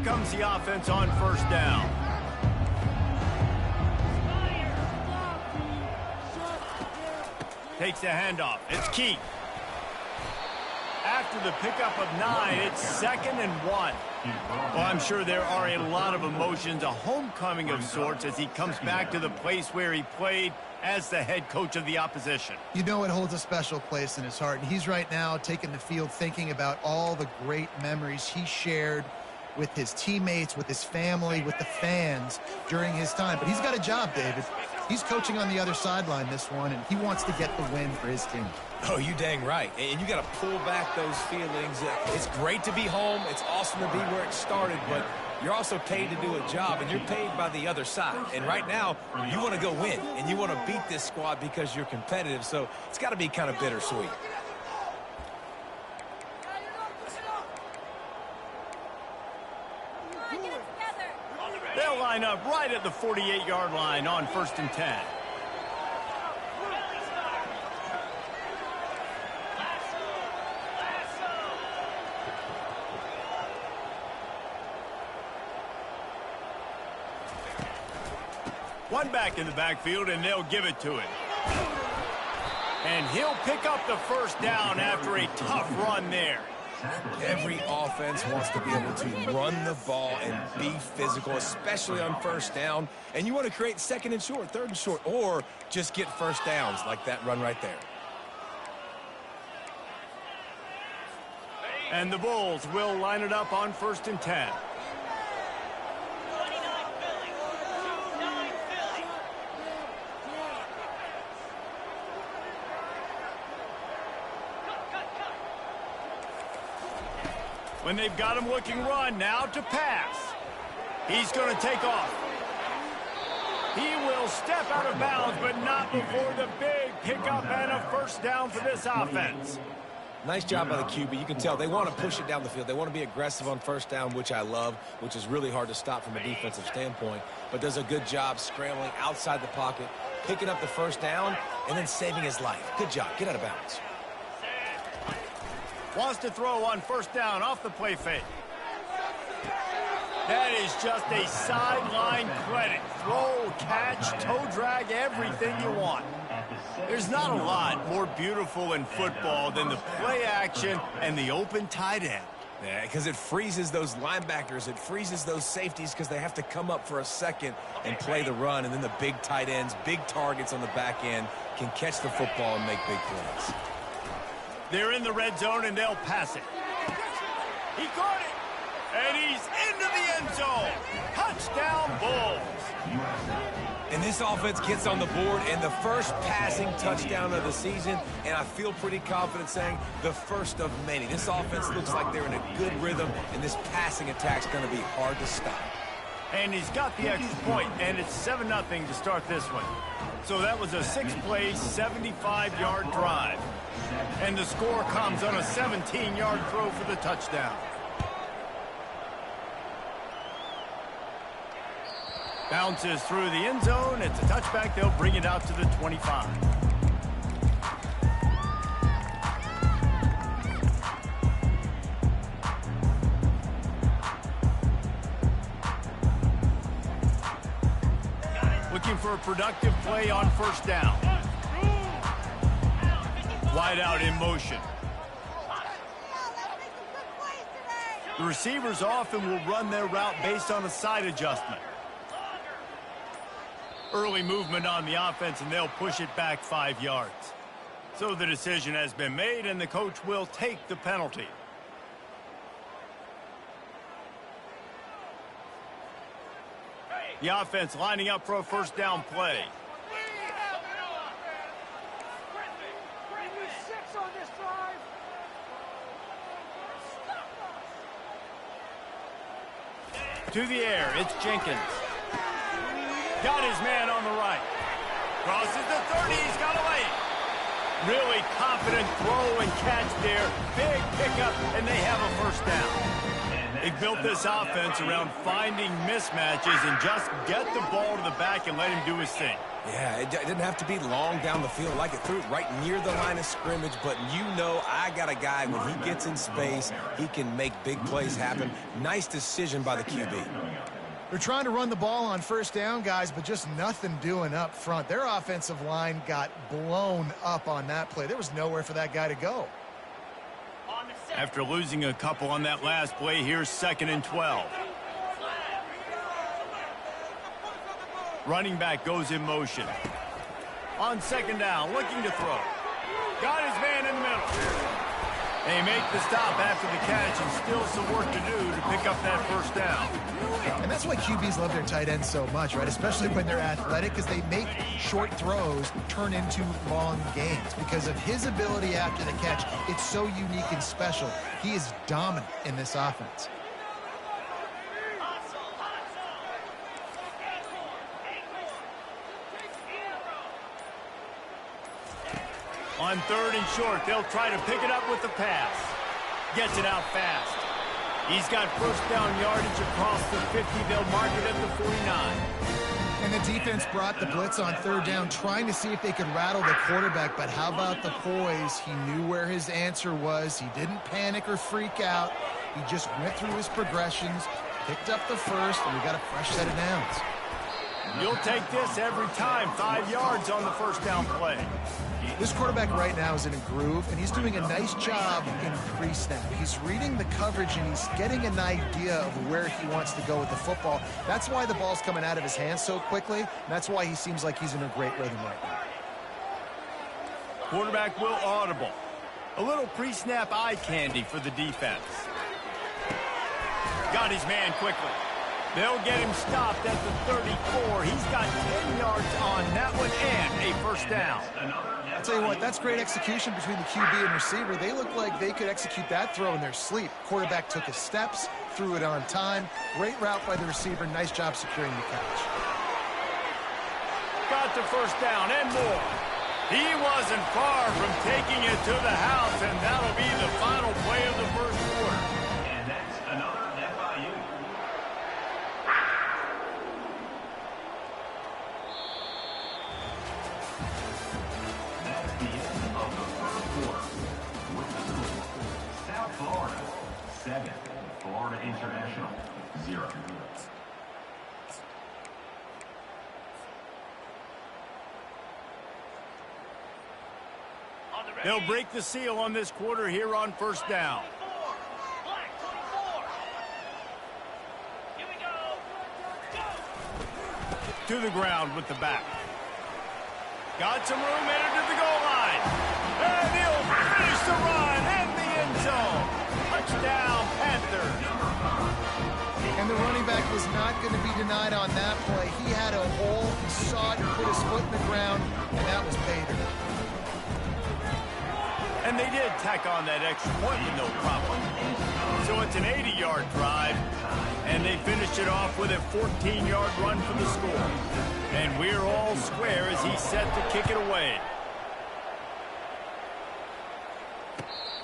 comes the offense on first down. Takes the handoff. It's Keith. After the pickup of 9, it's 2nd and 1. Well, I'm sure there are a lot of emotions, a homecoming of sorts, as he comes back to the place where he played as the head coach of the opposition. You know it holds a special place in his heart, and he's right now taking the field thinking about all the great memories he shared with his teammates, with his family, with the fans during his time. But he's got a job, David. He's coaching on the other sideline this one, and he wants to get the win for his team. Oh, you dang right. And you got to pull back those feelings. It's great to be home. It's awesome to be where it started, but you're also paid to do a job, and you're paid by the other side. And right now, you want to go win, and you want to beat this squad because you're competitive, so it's got to be kind of bittersweet. They'll line up right at the 48-yard line on 1st and 10. One back in the backfield, and they'll give it to him. And he'll pick up the first down after a tough run there. Every offense wants to be able to run the ball and be physical, especially on first down. And you want to create 2nd and short, 3rd and short, or just get first downs like that run right there. And the Bulls will line it up on 1st and 10. When they've got him looking run, now to pass. He's going to take off. He will step out of bounds, but not before the big pickup and a first down for this offense. Nice job by the QB. You can tell they want to push it down the field. They want to be aggressive on first down, which I love, which is really hard to stop from a defensive standpoint, but does a good job scrambling outside the pocket, picking up the first down, and then saving his life. Good job. Get out of bounds. Wants to throw on first down off the play fake. That is just a sideline credit. Throw, catch, toe drag, everything you want. There's not a lot more beautiful in football than the play action and the open tight end. Yeah, because it freezes those linebackers. It freezes those safeties because they have to come up for a second and play the run. And then the big tight ends, big targets on the back end can catch the football and make big plays. They're in the red zone, and they'll pass it. He caught it, and he's into the end zone. Touchdown, Bulls. And this offense gets on the board, and the first passing touchdown of the season, and I feel pretty confident saying the first of many. This offense looks like they're in a good rhythm, and this passing attack's going to be hard to stop. And he's got the extra point, and it's 7-0 to start this one. So that was a 6-play, 75-yard drive. And the score comes on a 17-yard throw for the touchdown. Bounces through the end zone. It's a touchback. They'll bring it out to the 25. Looking for a productive play on first down. Wide out in motion. The receivers often will run their route based on a side adjustment. Early movement on the offense, and they'll push it back 5 yards. So the decision has been made, and the coach will take the penalty. The offense lining up for a first down play. To the air, it's Jenkins. Got his man on the right. Crosses the 30, he's got away. Really confident throw and catch there. Big pickup, and they have a first down. They built this offense around finding mismatches and just get the ball to the back and let him do his thing. Yeah, it didn't have to be long down the field like it threw it right near the line of scrimmage, but you know I got a guy, when he gets in space, he can make big plays happen. Nice decision by the QB. They're trying to run the ball on first down, guys, but just nothing doing up front. Their offensive line got blown up on that play. There was nowhere for that guy to go. After losing a couple on that last play, here's 2nd and 12. Running back goes in motion. On 2nd down, looking to throw. Got his man in the middle. They make the stop after the catch, and still some work to do to pick up that first down. And that's why QBs love their tight ends so much, right? Especially when they're athletic, because they make short throws turn into long gains. Because of his ability after the catch, it's so unique and special. He is dominant in this offense. On 3rd and short, they'll try to pick it up with the pass. Gets it out fast. He's got first down yardage across the 50. They'll mark it at the 49. And the defense brought the blitz on 3rd down, trying to see if they could rattle the quarterback. But how about the poise? He knew where his answer was. He didn't panic or freak out. He just went through his progressions, picked up the first, and we got a fresh set of downs. You'll take this every time. 5 yards on the first down play. This quarterback right now is in a groove, and he's doing a nice job in pre-snap. He's reading the coverage, and he's getting an idea of where he wants to go with the football. That's why the ball's coming out of his hands so quickly, and that's why he seems like he's in a great rhythm right now. Quarterback will audible. A little pre-snap eye candy for the defense. Got his man quickly. They'll get him stopped at the 34. He's got 10 yards on that one and a first down. I'll tell you what, that's great execution between the QB and receiver. They look like they could execute that throw in their sleep. Quarterback took his steps, threw it on time. Great route by the receiver. Nice job securing the catch. Got the first down and more. He wasn't far from taking it to the house, and that'll be the final play of the first quarter. And that's another FIU. That's the end of the first quarter. With the score, South Florida 7, Florida International 0. They'll break the seal on this quarter here on first down. To the ground with the back. Got some room, headed to the goal line. And he'll finish the run in the end zone. Touchdown, Panthers. And the running back was not going to be denied on that play. He had a hole, he saw it, he put his foot in the ground, and that was Bader. And they did tack on that extra point with no problem. So it's an 80-yard drive, and they finished it off with a 14-yard run for the score. And we're all square as he's set to kick it away.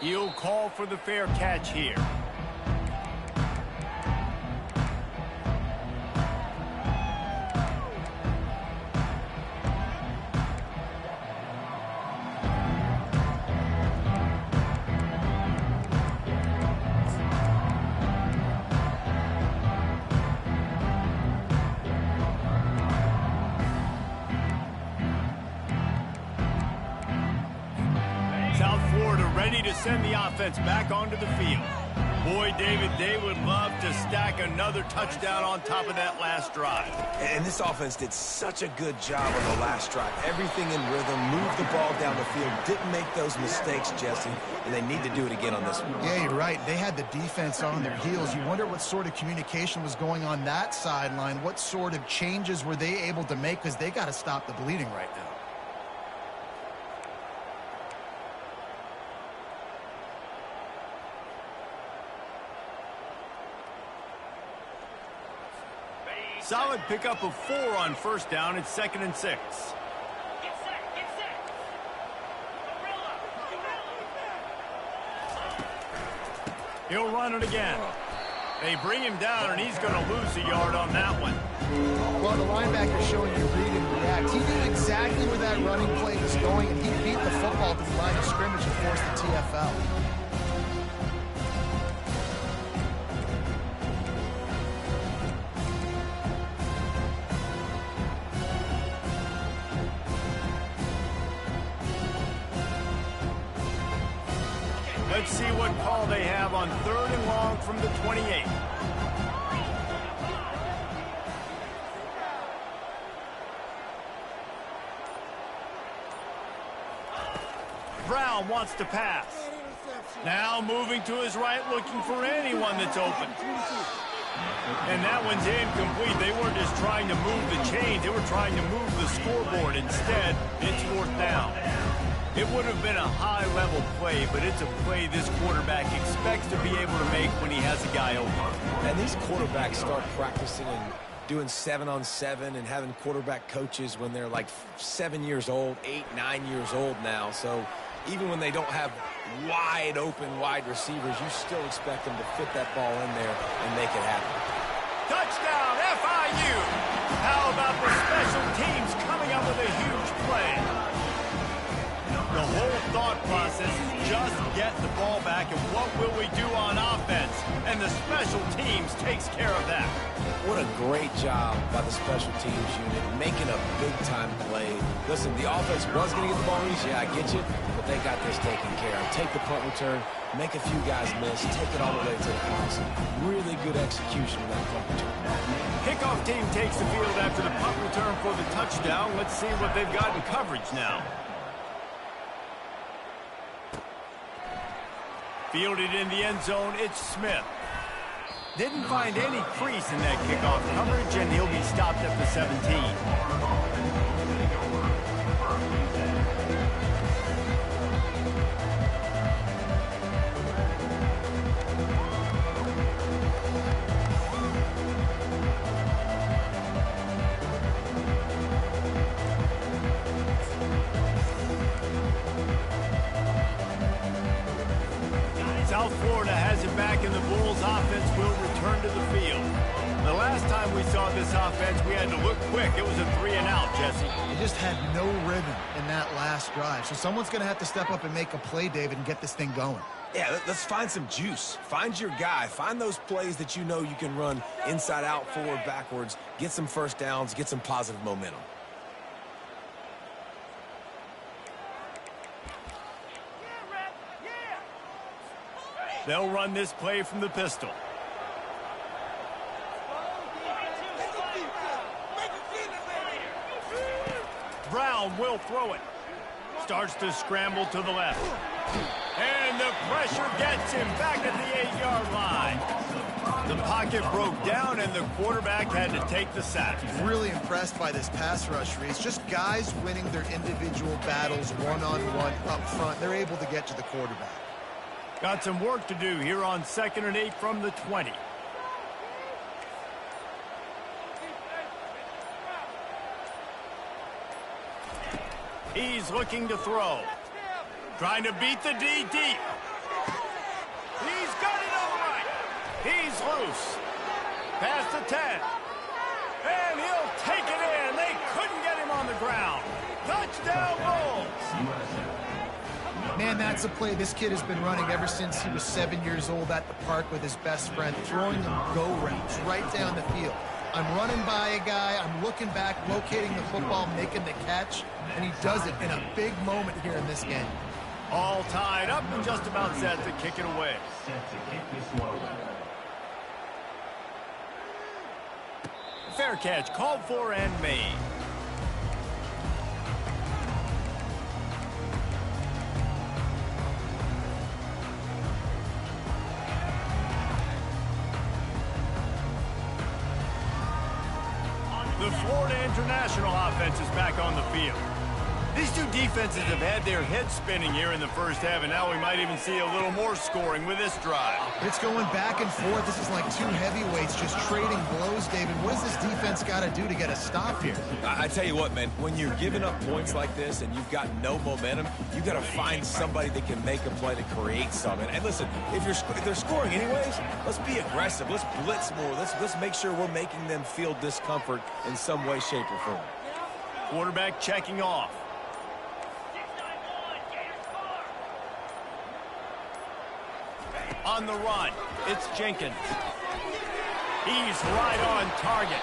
He'll call for the fair catch here. Ready to send the offense back onto the field. Boy, David, they would love to stack another touchdown on top of that last drive. And this offense did such a good job on the last drive. Everything in rhythm, moved the ball down the field, didn't make those mistakes, Jesse, and they need to do it again on this one. Yeah, you're right. They had the defense on their heels. You wonder what sort of communication was going on that sideline. What sort of changes were they able to make, because they got to stop the bleeding right now. Solid pickup of 4 on first down. It's 2nd and 6. He'll run it again. They bring him down, and he's going to lose a yard on that one. Well, the linebacker's showing you read and react. He knew exactly where that running play was going, and he beat the football to the line of scrimmage and forced the TFL. Let's see what call they have on 3rd and long from the 28. Brown wants to pass. Now moving to his right, looking for anyone that's open. And that one's incomplete. They weren't just trying to move the chains. They were trying to move the scoreboard. Instead, it's 4th down. It would have been a high-level play, but it's a play this quarterback expects to be able to make when he has a guy open. And these quarterbacks start practicing and doing 7-on-7 and having quarterback coaches when they're like 7 years old, 8, 9 years old now. So even when they don't have wide receivers, you still expect them to fit that ball in there and make it happen. Touchdown, FIU! How about the special teams coming up with a huge play? The whole thought process is just get the ball back, and what will we do on offense? And the special teams takes care of that. What a great job by the special teams unit, making a big-time play. Listen, the offense was going to get the ball released. Yeah, I get you, but they got this taken care of. Take the punt return, make a few guys miss, take it all the way to the house. Really good execution of that punt return. Kickoff team takes the field after the punt return for the touchdown. Let's see what they've got in coverage now. Fielded in the end zone, it's Smith. Didn't find any crease in that kickoff coverage, and he'll be stopped at the 17. South Florida has it back, and the Bulls offense will return to the field. The last time we saw this offense, we had to look quick. It was a 3-and-out, Jesse. They just had no rhythm in that last drive. So someone's going to have to step up and make a play, David, and get this thing going. Yeah, let's find some juice. Find your guy. Find those plays that you know you can run inside out, forward, backwards. Get some first downs. Get some positive momentum. They'll run this play from the pistol. Brown will throw it. Starts to scramble to the left. And the pressure gets him back at the 8-yard line. The pocket broke down, and the quarterback had to take the sack. Really impressed by this pass rush, Reese. Just guys winning their individual battles one-on-one up front. They're able to get to the quarterback. Got some work to do here on 2nd and 8 from the 20. He's looking to throw. Trying to beat the D deep. He's got it all right. He's loose. Past the 10. And he'll take it in. They couldn't get him on the ground. Touchdown, Bulls. Man, that's a play this kid has been running ever since he was 7 years old at the park with his best friend, throwing them go routes right down the field. I'm running by a guy, I'm looking back, locating the football, making the catch, and he does it in a big moment here in this game. All tied up and just about set to kick it away. Set to kick this one away. Fair catch called for and made. The Florida International offense is back on the field. These two defenses have had their heads spinning here in the first half, and now we might even see a little more scoring with this drive. It's going back and forth. This is like two heavyweights just trading blows, David. What does this defense got to do to get a stop here? I tell you what, man, when you're giving up points like this and you've got no momentum, you've got to find somebody that can make a play to create something. And listen, if they're scoring anyways, let's be aggressive. Let's blitz more. Let's make sure we're making them feel discomfort in some way, shape, or form. Quarterback checking off. On the run, it's Jenkins. He's right on target.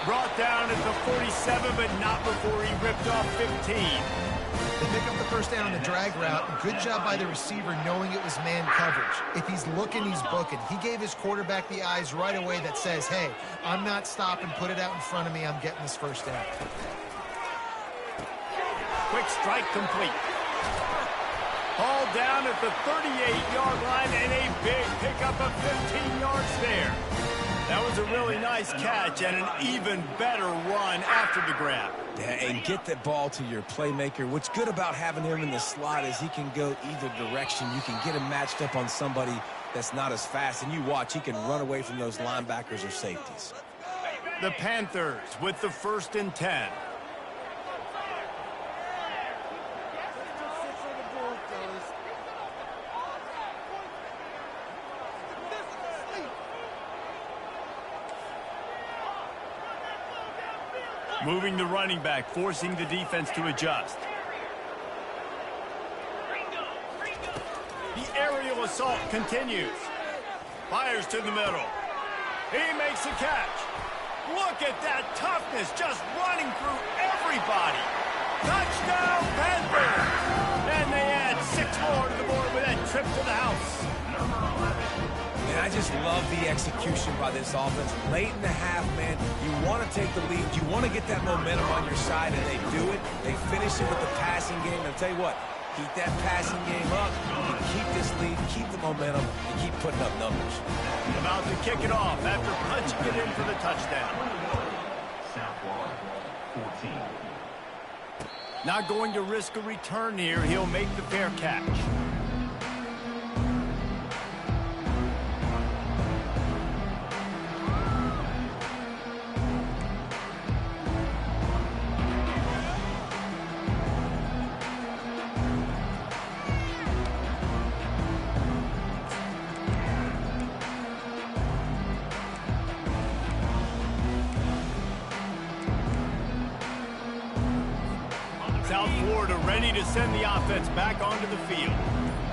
Brought down at the 47, but not before he ripped off 15. They pick up the first down on the drag route. Good job by the receiver knowing it was man coverage. If he's looking, he's booking. He gave his quarterback the eyes right away that says, hey, I'm not stopping. Put it out in front of me. I'm getting this first down. Quick strike complete. Ball down at the 38-yard line and a big pickup of 15 yards there. That was a really nice catch and an even better run after the grab. Yeah, and get that ball to your playmaker. What's good about having him in the slot is he can go either direction. You can get him matched up on somebody that's not as fast, and you watch, he can run away from those linebackers or safeties. The Panthers with the 1st and 10. Moving the running back, forcing the defense to adjust. The aerial assault continues. Fires to the middle. He makes a catch. Look at that toughness, just running through everybody. Touchdown, Panthers! And they add 6 more to the board with that trip to the house. And I just love the execution by this offense. Late in the half, man, you want to take the lead. You want to get that momentum on your side, and they do it. They finish it with the passing game. And I'll tell you what, keep that passing game up. You keep this lead, keep the momentum, and keep putting up numbers. About to kick it off after punching it in for the touchdown. South Florida, 14. Not going to risk a return here. He'll make the fair catch. South Florida ready to send the offense back onto the field.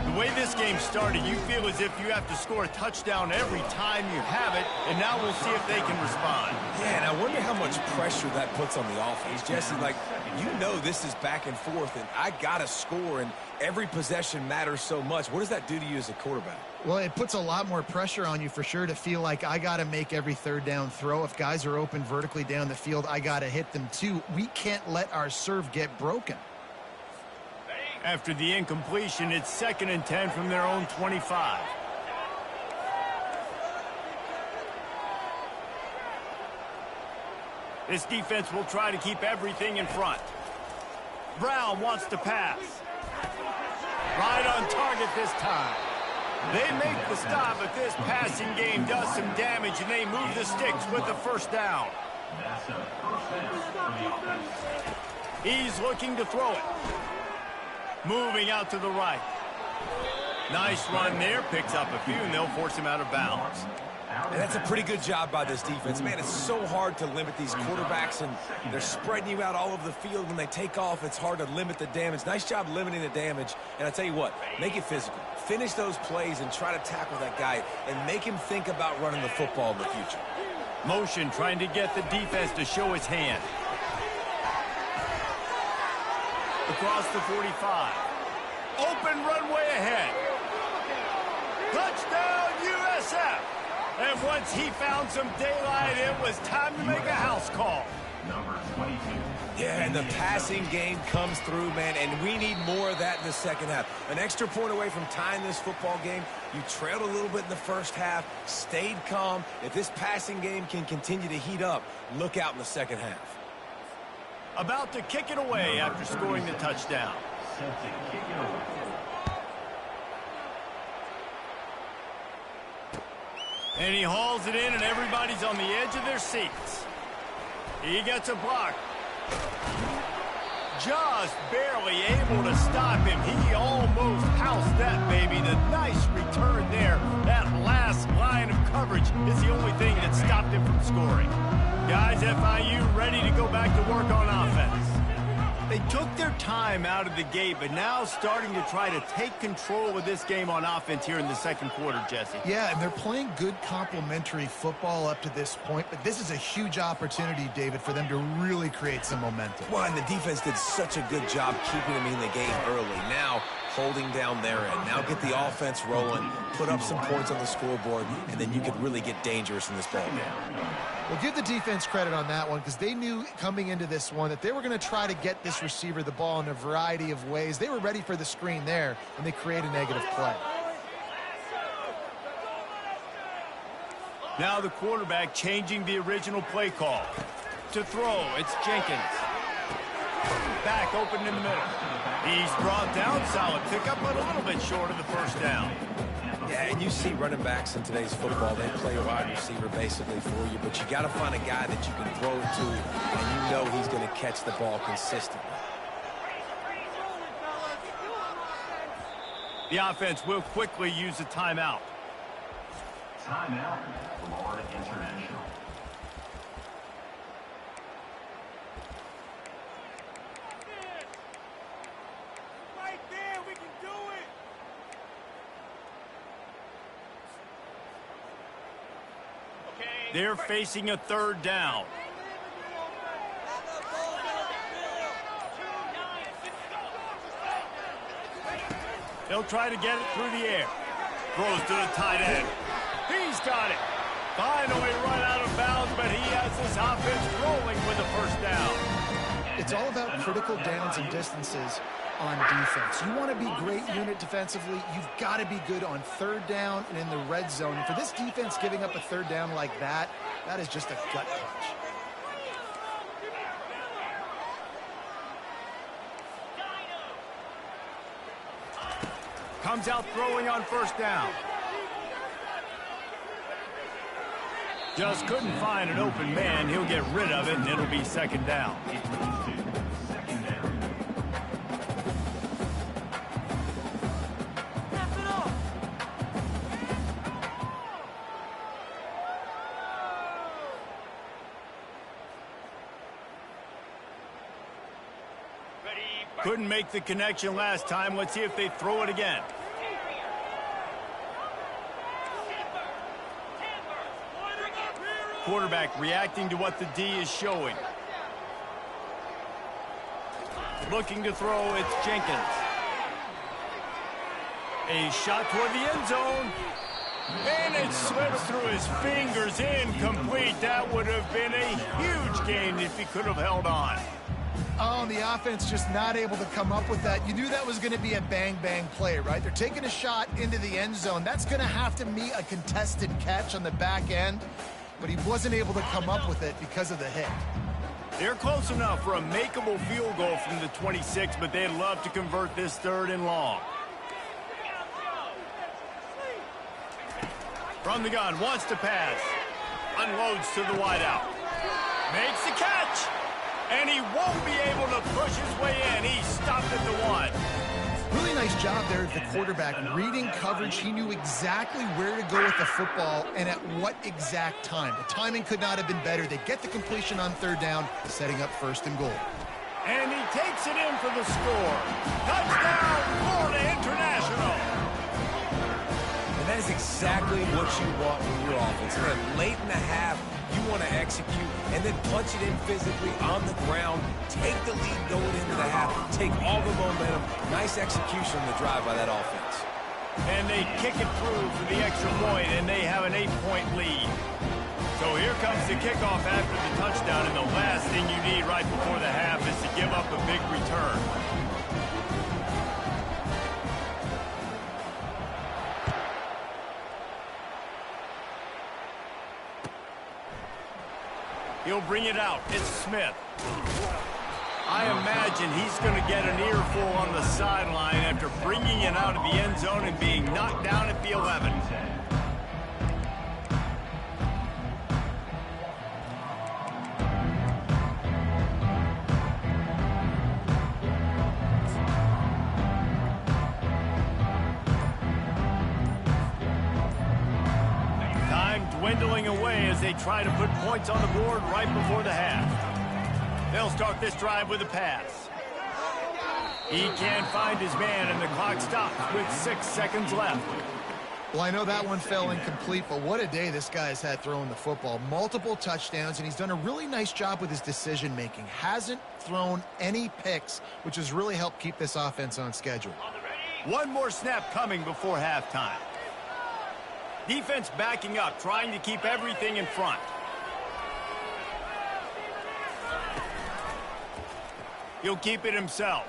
The way this game started, you feel as if you have to score a touchdown every time you have it, and now we'll see if they can respond. Yeah, and I wonder how much pressure that puts on the offense. Jesse, like, you know this is back and forth, and I got to score, and every possession matters so much. What does that do to you as a quarterback? Well, it puts a lot more pressure on you for sure to feel like I got to make every third down throw. If guys are open vertically down the field, I got to hit them too. We can't let our serve get broken. After the incompletion, it's 2nd and 10 from their own 25. This defense will try to keep everything in front. Brown wants to pass. Right on target this time. They make the stop, but this passing game does some damage, and they move the sticks with the first down. That's a first down for the offense. He's looking to throw it. Moving out to the right. Nice run there. Picks up a few, and they'll force him out of bounds. And that's a pretty good job by this defense. Man, it's so hard to limit these quarterbacks, and they're spreading you out all over the field. When they take off, it's hard to limit the damage. Nice job limiting the damage. And I tell you what, make it physical. Finish those plays and try to tackle that guy and make him think about running the football in the future. Motion trying to get the defense to show his hand. Across the 45. Open runway ahead. Touchdown, USF. And once he found some daylight, it was time to make a house call. Number 22. Yeah, and the passing game comes through, man, and we need more of that in the second half. An extra point away from tying this football game. You trailed a little bit in the first half, stayed calm. If this passing game can continue to heat up, look out in the second half. About to kick it away after scoring the touchdown. Set to kick it away. And he hauls it in, and everybody's on the edge of their seats. He gets a block. Just barely able to stop him. He almost housed that baby. The nice return there. That last line of coverage is the only thing that stopped him from scoring. Guys, FIU ready to go back to work on offense. They took their time out of the gate, but now starting to try to take control of this game on offense here in the second quarter, Jesse. Yeah, and they're playing good complementary football up to this point, but this is a huge opportunity, David, for them to really create some momentum. Well, and the defense did such a good job keeping them in the game early. Now, holding down their end. Now get the offense rolling, put up some points on the scoreboard, and then you could really get dangerous in this ball game. Well, give the defense credit on that one because they knew coming into this one that they were going to try to get this receiver the ball in a variety of ways. They were ready for the screen there, and they create a negative play. Now the quarterback changing the original play call. To throw, it's Jenkins. Back open in the middle. He's brought down, solid pickup, but a little bit short of the first down. Yeah, and you see running backs in today's football, they play a wide receiver basically for you, but you got to find a guy that you can throw it to, and you know he's going to catch the ball consistently. The offense will quickly use a timeout. Timeout, Florida International. Right there, we can do it. They're facing a third down. They'll try to get it through the air. Throws to the tight end. He's got it. Finally run out of bounds, but he has this offense rolling with a first down. It's all about critical downs and distances on defense. You want to be great unit defensively, you've got to be good on third down and in the red zone. And for this defense giving up a third down like that, that is just a gut punch. Comes out throwing on first down. Just couldn't find an open man. He'll get rid of it, and it'll be second down. Couldn't make the connection last time. Let's see if they throw it again. Quarterback reacting to what the D is showing. Looking to throw, it's Jenkins. A shot toward the end zone. And it slips through his fingers, incomplete. That would have been a huge gain if he could have held on. Oh, and the offense just not able to come up with that. You knew that was going to be a bang-bang play, right? They're taking a shot into the end zone. That's going to have to meet a contested catch on the back end, but he wasn't able to come up with it because of the hit. They're close enough for a makeable field goal from the 26, but they'd love to convert this third and long. From the gun, wants to pass. Unloads to the wideout. Makes the catch. And he won't be able to push his way in. He stopped at the 1. Really nice job there at the quarterback. Reading coverage, he knew exactly where to go with the football and at what exact time. The timing could not have been better. They get the completion on third down, setting up first and goal. And he takes it in for the score. Touchdown, Florida International. And that is exactly what you want from your offense. And then late in the half, you want to execute and then punch it in physically on the ground, take the lead going into the half, take all the momentum. Nice execution on the drive by that offense. And they kick it through for the extra point, and they have an 8-point lead. So here comes the kickoff after the touchdown, and the last thing you need right before the half is to give up a big return. He'll bring it out. It's Smith. I imagine he's going to get an earful on the sideline after bringing it out of the end zone and being knocked down at the 11. Time dwindling away as they try to put points on the board right before the half. They'll start this drive with a pass. He can't find his man, and the clock stops with 6 seconds left. Well, I know that one fell incomplete, but what a day this guy has had throwing the football. Multiple touchdowns, and he's done a really nice job with his decision-making. Hasn't thrown any picks, which has really helped keep this offense on schedule. One more snap coming before halftime. Defense backing up, trying to keep everything in front. He'll keep it himself.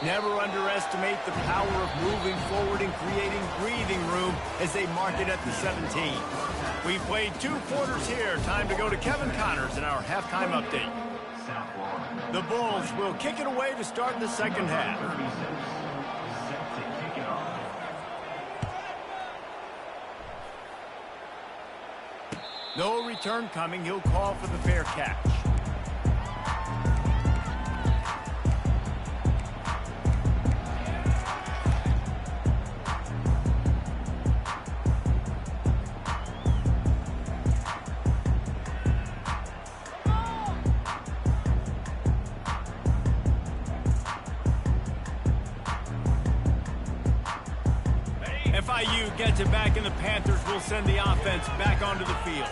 Never underestimate the power of moving forward and creating breathing room as they mark it at the 17. We've played 2 quarters here. Time to go to Kevin Connors in our halftime update. The Bulls will kick it away to start the second half. No return coming. He'll call for the fair catch. FIU gets it back, and the Panthers will send the offense back onto the field.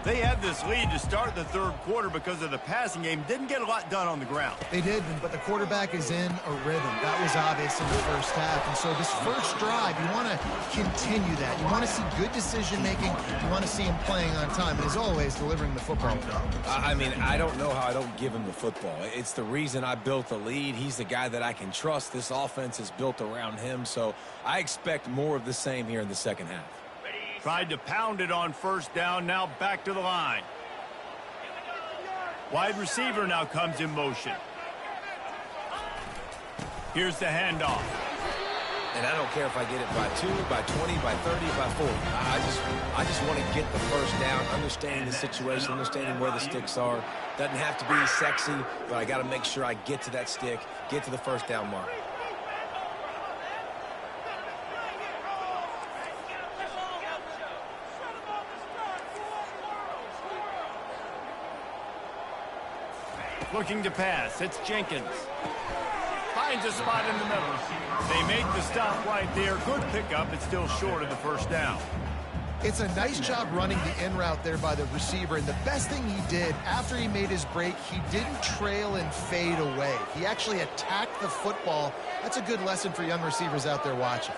They had this lead to start the third quarter because of the passing game. Didn't get a lot done on the ground. They did, but the quarterback is in a rhythm. That was obvious in the first half. And so this first drive, you want to continue that. You want to see good decision-making. You want to see him playing on time. And as always, delivering the football. I mean, I don't know how I don't give him the football. It's the reason I built the lead. He's the guy that I can trust. This offense is built around him. So I expect more of the same here in the second half. Tried to pound it on first down, now back to the line. Wide receiver now comes in motion. Here's the handoff. And I don't care if I get it by 2, by 20, by 30, by 40. I just want to get the first down, understanding the situation, understanding where the sticks are. Doesn't have to be sexy, but I got to make sure I get to that stick, get to the first down mark. Looking to pass. It's Jenkins. Finds a spot in the middle. They make the stop right there. Good pickup. It's still short of the first down. It's a nice job running the in route there by the receiver. And the best thing he did after he made his break, he didn't trail and fade away. He actually attacked the football. That's a good lesson for young receivers out there watching.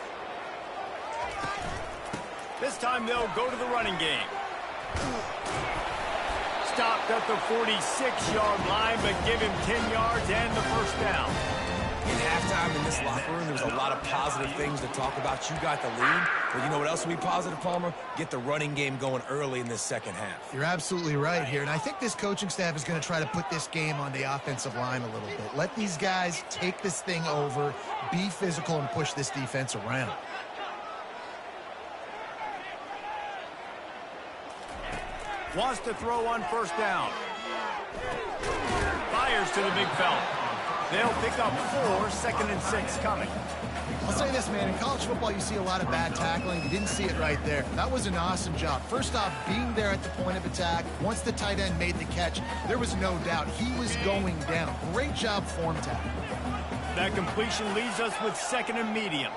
This time they'll go to the running game. Stopped at the 46-yard line, but give him 10 yards and the first down. In halftime in this locker room, there's a lot of positive things to talk about. You got the lead, but you know what else will be positive, Palmer? Get the running game going early in this second half. You're absolutely right here, and I think this coaching staff is going to try to put this game on the offensive line a little bit. Let these guys take this thing over, be physical, and push this defense around. Wants to throw on first down. Fires to the big fella. They'll pick up 4, 2nd and 6 coming. I'll say this, man. In college football, you see a lot of bad tackling. You didn't see it right there. That was an awesome job. First off, being there at the point of attack. Once the tight end made the catch, there was no doubt he was going down. Great job form tackle. That completion leaves us with 2nd and medium.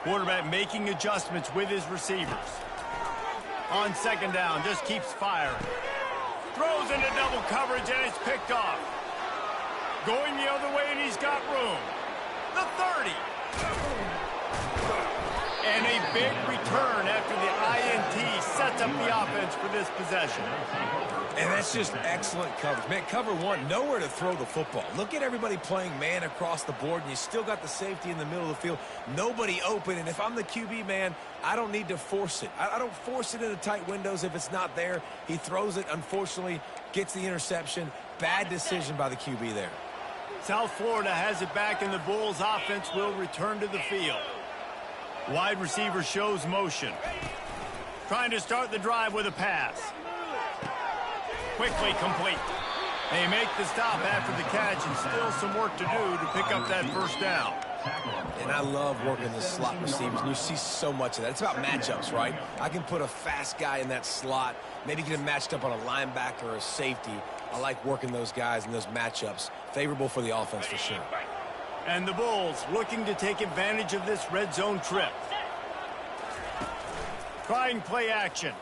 Quarterback making adjustments with his receivers. On 2nd down, just keeps firing. Throws into double coverage, and it's picked off. Going the other way, and he's got room. The 30. And a big return after the INT sets up the offense for this possession. And that's just excellent coverage. Man, cover one, nowhere to throw the football. Look at everybody playing man across the board, and you still got the safety in the middle of the field. Nobody open, and if I'm the QB, man, I don't need to force it. I don't force it into tight windows if it's not there. He throws it, unfortunately, gets the interception. Bad decision by the QB there. South Florida has it back, and the Bulls offense will return to the field. Wide receiver shows motion. Trying to start the drive with a pass. Quickly complete. They make the stop after the catch, and still some work to do to pick up that first down. And I love working the slot receivers, and you see so much of that. It's about matchups, right? I can put a fast guy in that slot, maybe get him matched up on a linebacker or a safety. I like working those guys in those matchups. Favorable for the offense for sure. And the Bulls looking to take advantage of this red zone trip. Trying play action.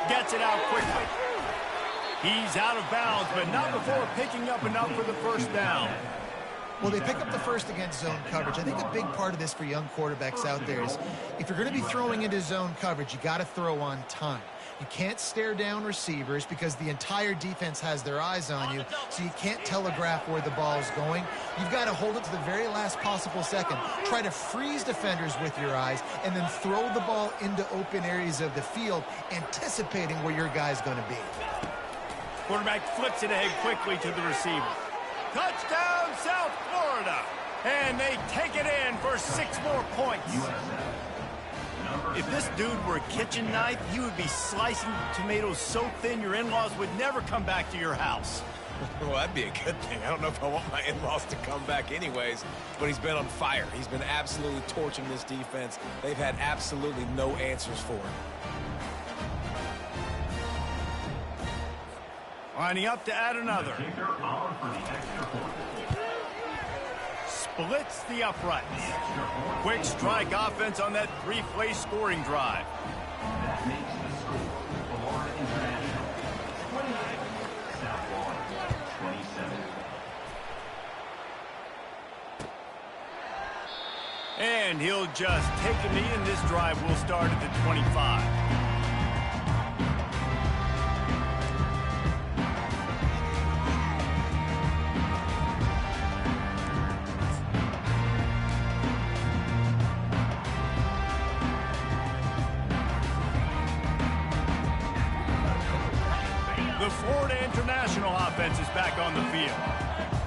Gets it out quickly. He's out of bounds, but not before picking up enough for the first down. Well, they pick up the first against zone coverage. I think a big part of this for young quarterbacks out there is if you're going to be throwing into zone coverage, you got to throw on time. You can't stare down receivers because the entire defense has their eyes on you, so you can't telegraph where the ball is going. You've got to hold it to the very last possible second. Try to freeze defenders with your eyes and then throw the ball into open areas of the field, anticipating where your guy's going to be. Quarterback flips it ahead quickly to the receiver. Touchdown, South Florida! And they take it in for 6 more points. If this dude were a kitchen knife, he would be slicing tomatoes so thin your in-laws would never come back to your house. Well, that'd be a good thing. I don't know if I want my in-laws to come back anyways, but he's been on fire. He's been absolutely torching this defense. They've had absolutely no answers for him. Lining up to add another. Splits the uprights. Quick strike offense on that 3-play scoring drive. That makes the score. Florida International 28, South Florida 27. And he'll just take a knee, and this drive will start at the 25. The Florida International offense is back on the field.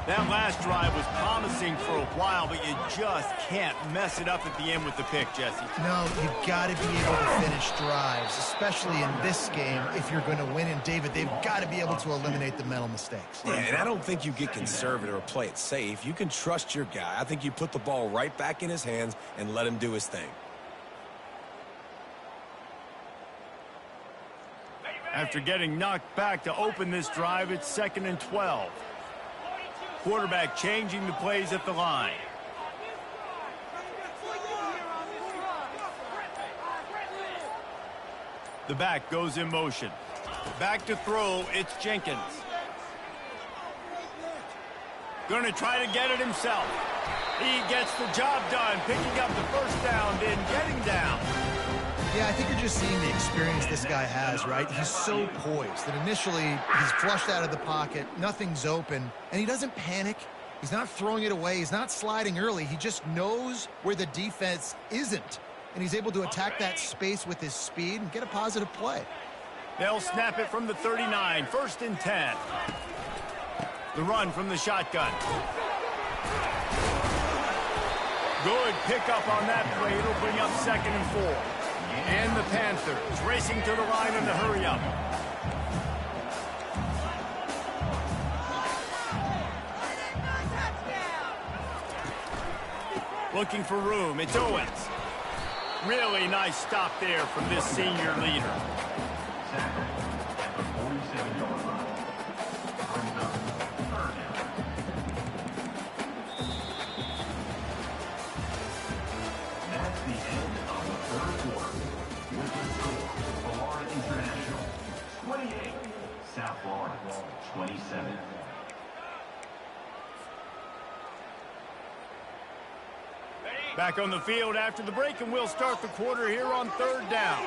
That last drive was promising for a while, but you just can't mess it up at the end with the pick, Jesse. No, you've got to be able to finish drives, especially in this game. If you're going to win, and David, they've got to be able to eliminate the mental mistakes. Yeah, and I don't think you get conservative or play it safe. You can trust your guy. I think you put the ball right back in his hands and let him do his thing. After getting knocked back to open this drive, it's 2nd and 12. Quarterback changing the plays at the line. The back goes in motion. Back to throw, it's Jenkins. Going to try to get it himself. He gets the job done, picking up the first down, then getting down. Yeah, I think you're just seeing the experience this guy has, right? He's so poised that initially he's flushed out of the pocket, nothing's open, and he doesn't panic. He's not throwing it away. He's not sliding early. He just knows where the defense isn't, and he's able to attack that space with his speed and get a positive play. They'll snap it from the 39, 1st and 10. The run from the shotgun. Good pickup on that play. It'll bring up 2nd and 4. And the Panthers racing to the line in the hurry-up. Looking for room. It's Owens. Really nice stop there from this senior leader. That's the end of the 3rd quarter. With the score, Florida International 28, South Florida 27. Back on the field after the break, and we'll start the quarter here on 3rd down.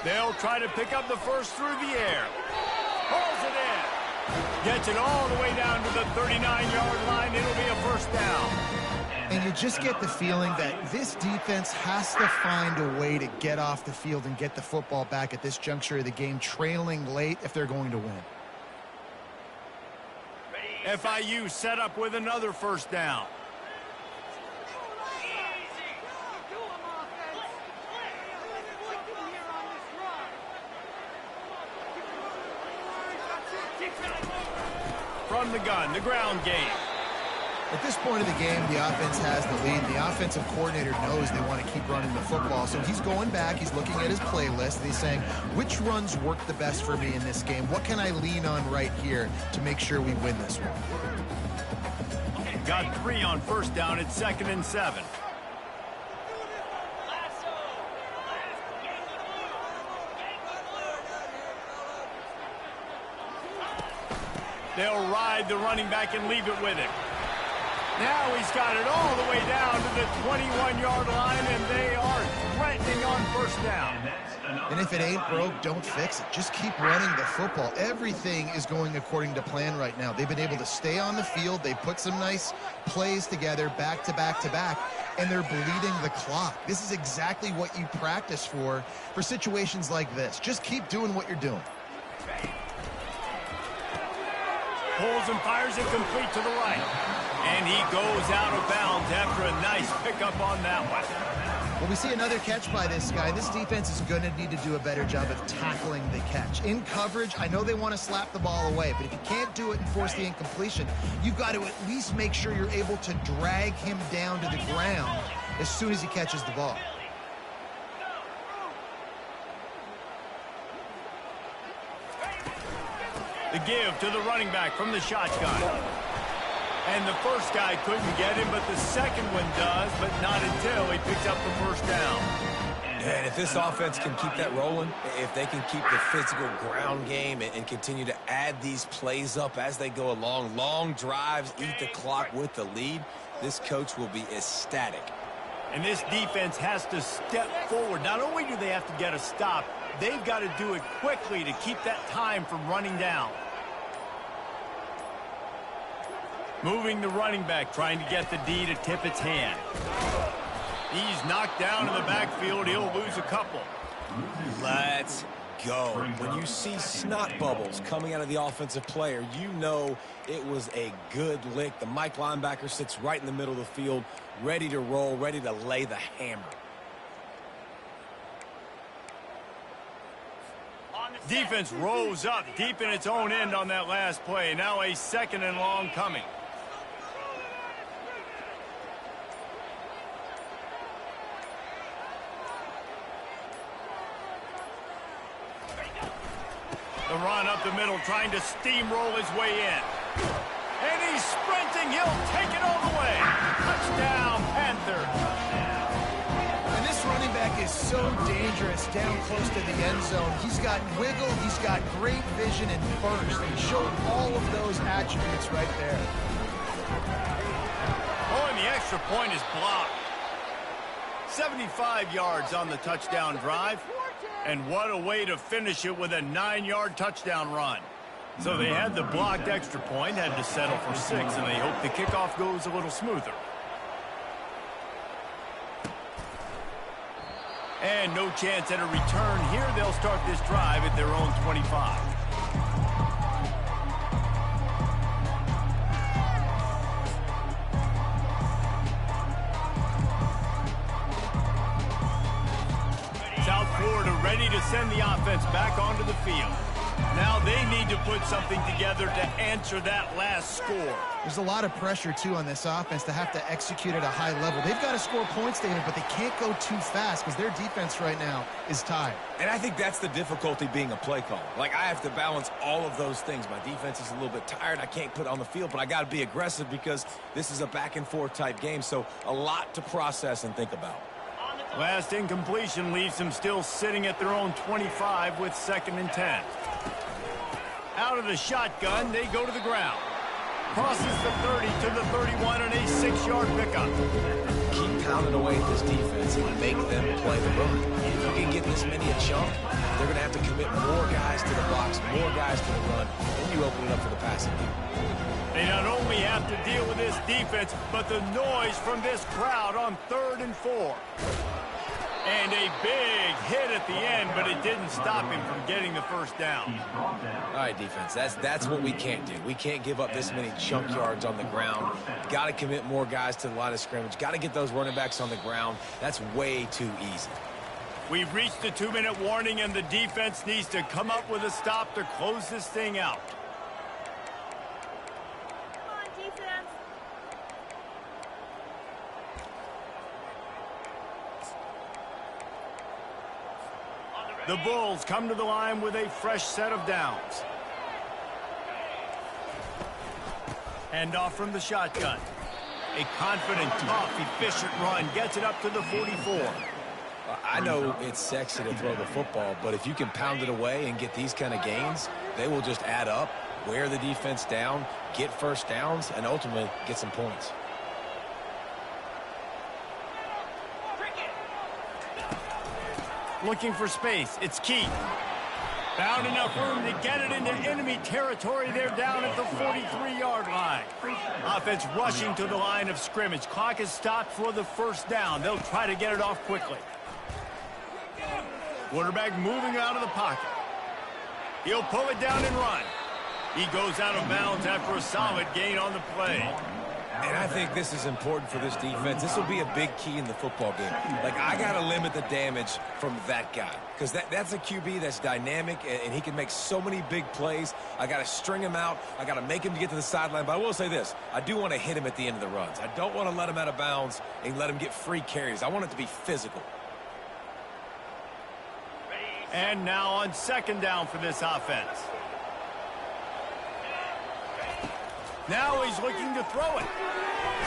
They'll try to pick up the first through the air. Pulls it in. Gets it all the way down to the 39-yard line. It'll be a first down. And you just get the feeling that this defense has to find a way to get off the field and get the football back at this juncture of the game, trailing late if they're going to win. FIU set up with another first down. From the gun, the ground game. At this point of the game, the offense has the lead. The offensive coordinator knows they want to keep running the football. So he's going back, he's looking at his playlist, and he's saying, which runs work the best for me in this game? What can I lean on right here to make sure we win this one? Got 3 on first down. It's 2nd and 7. They'll ride the running back and leave it with him. Now he's got it all the way down to the 21-yard line, and they are threatening on first down. And if it ain't broke, don't fix it. Just keep running the football. Everything is going according to plan right now. They've been able to stay on the field. They put some nice plays together back to back to back, and they're bleeding the clock. This is exactly what you practice for situations like this. Just keep doing what you're doing. Pulls and fires it complete to the right. And he goes out of bounds after a nice pickup on that one. Well, we see another catch by this guy. This defense is going to need to do a better job of tackling the catch. In coverage, I know they want to slap the ball away, but if you can't do it and force the incompletion, you've got to at least make sure you're able to drag him down to the ground as soon as he catches the ball. The give to the running back from the shotgun. And the first guy couldn't get him, but the second one does, but not until he picks up the first down. And if this offense can keep that rolling, if they can keep the physical ground game and continue to add these plays up as they go along, long drives, eat the clock with the lead, this coach will be ecstatic. And this defense has to step forward. Not only do they have to get a stop, they've got to do it quickly to keep that time from running down. Moving the running back, trying to get the D to tip its hand. He's knocked down in the backfield. He'll lose a couple. Let's go. When you see snot bubbles coming out of the offensive player, you know it was a good lick. The Mike linebacker sits right in the middle of the field, ready to roll, ready to lay the hammer. Defense rose up deep in its own end on that last play. Now a 2nd and long coming. The run up the middle, trying to steamroll his way in. And he's sprinting. He'll take it all the way. Touchdown, Panthers. And this running back is so dangerous down close to the end zone. He's got wiggle. He's got great vision and burst. He showed all of those attributes right there. Oh, and the extra point is blocked. 75 yards on the touchdown drive. And what a way to finish it with a 9-yard touchdown run. So they had the blocked extra point, had to settle for 6, and they hope the kickoff goes a little smoother. And no chance at a return here. They'll start this drive at their own 25. South Florida ready to send the offense back onto the field. Now they need to put something together to answer that last score. There's a lot of pressure, too, on this offense to have to execute at a high level. They've got to score points, David, but they can't go too fast because their defense right now is tired. And I think that's the difficulty being a play caller. Like, I have to balance all of those things. My defense is a little bit tired. I can't put it on the field, but I got to be aggressive because this is a back-and-forth type game, so a lot to process and think about. Last incompletion leaves them still sitting at their own 25 with 2nd and 10. Out of the shotgun, they go to the ground. Crosses the 30 to the 31 and a 6-yard pickup. Keep pounding away at this defense and make them play the run. If you can get this many a chunk, they're going to have to commit more guys to the box, more guys to the run, and you open it up for the passing game. They not only have to deal with this defense, but the noise from this crowd on 3rd and 4. And a big hit at the end, but it didn't stop him from getting the first down. All right, defense, that's what we can't do. We can't give up this many chunk yards on the ground. Got to commit more guys to the line of scrimmage. Got to get those running backs on the ground. That's way too easy. We've reached the 2-minute warning, and the defense needs to come up with a stop to close this thing out. The Bulls come to the line with a fresh set of downs. Hand off from the shotgun. A confident, tough, efficient run gets it up to the 44. I know it's sexy to throw the football, but if you can pound it away and get these kind of gains, they will just add up, wear the defense down, get first downs, and ultimately get some points. Looking for space. It's Keith. Found enough room to get it into enemy territory. They're down at the 43-yard line. Offense rushing to the line of scrimmage. Clock is stopped for the first down. They'll try to get it off quickly. Quarterback moving out of the pocket. He'll pull it down and run. He goes out of bounds after a solid gain on the play. And I think this is important for this defense. This will be a big key in the football game. Like, I got to limit the damage from that guy. Because that's a QB that's dynamic, and he can make so many big plays. I got to string him out. I got to make him get to the sideline. But I will say this. I do want to hit him at the end of the runs. I don't want to let him out of bounds and let him get free carries. I want it to be physical. And now on 2nd down for this offense. Now he's looking to throw it.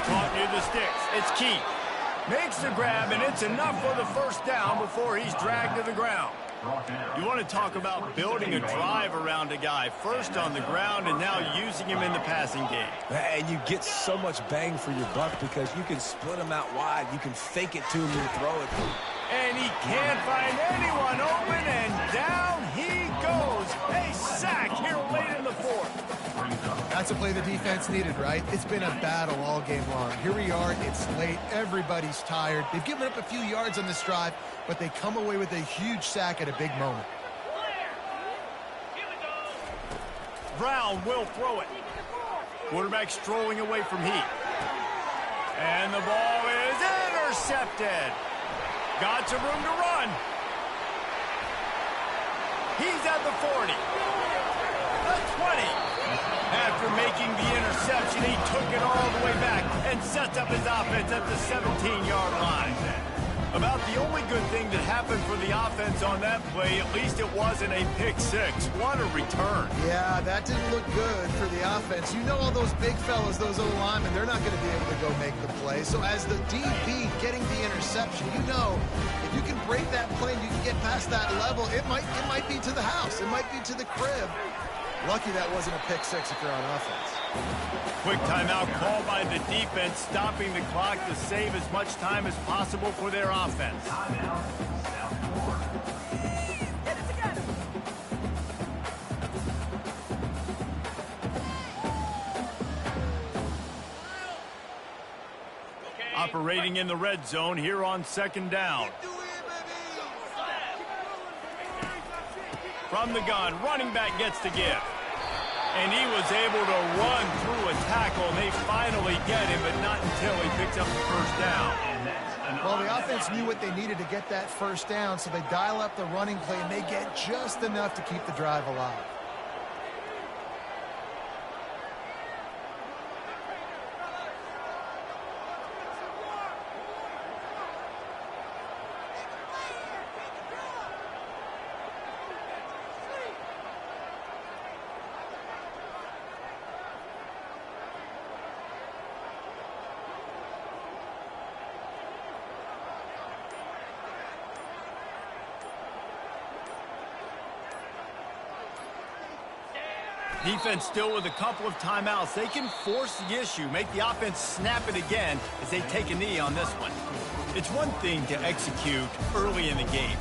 Caught near the sticks. It's Keith. Makes the grab, and it's enough for the first down before he's dragged to the ground. You want to talk about building a drive around a guy. First on the ground, and now using him in the passing game. And you get so much bang for your buck because you can split him out wide. You can fake it to him and throw it. And he can't find anyone open, and down he goes. A sack here late in the 4th. That's a play the defense needed, right? It's been a battle all game long. Here we are. It's late. Everybody's tired. They've given up a few yards on this drive, but they come away with a huge sack at a big moment. Brown will throw it. Quarterback strolling away from Heat. And the ball is intercepted. Got some room to run. He's at the 40. The 20. After making the interception, he took it all the way back and sets up his offense at the 17-yard line. About the only good thing that happened for the offense on that play, at least it wasn't a pick six. What a return. Yeah, that didn't look good for the offense. You know all those big fellas, those O-linemen, they're not going to be able to go make the play. So as the DB getting the interception, you know if you can break that play and you can get past that level, it might be to the house. It might be to the crib. Lucky that wasn't a pick six if you're on offense. Quick timeout called by the defense, stopping the clock to save as much time as possible for their offense. Operating in the red zone here on 2nd down. From the gun, running back gets to give. And he was able to run through a tackle. They finally get him, but not until he picks up the first down. Well, the offense knew what they needed to get that first down, so they dial up the running play, and they get just enough to keep the drive alive. Defense still with a couple of timeouts. They can force the issue, make the offense snap it again as they take a knee on this one. It's one thing to execute early in the game.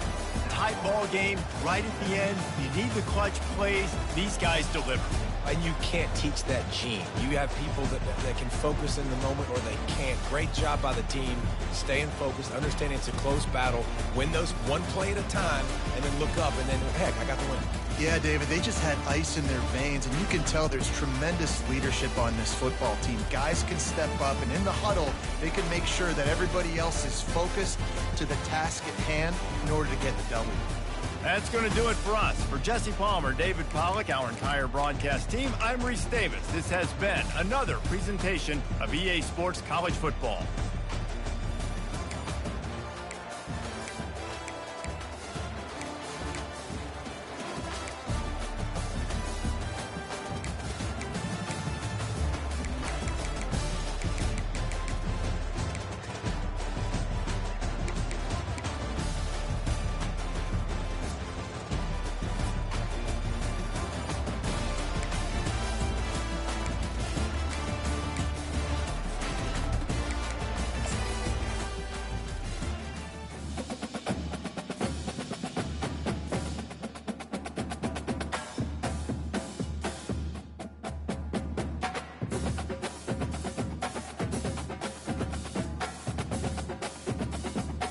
Tight ball game, right at the end. You need the clutch plays. These guys deliver. And you can't teach that gene. You have people that can focus in the moment or they can't. Great job by the team, staying focused, understanding it's a close battle, win those one play at a time, and then look up, and then, heck, I got the win. Yeah, David, they just had ice in their veins, and you can tell there's tremendous leadership on this football team. Guys can step up, and in the huddle, they can make sure that everybody else is focused to the task at hand in order to get the W. That's going to do it for us. For Jesse Palmer, David Pollack, our entire broadcast team, I'm Reese Davis. This has been another presentation of EA Sports College Football.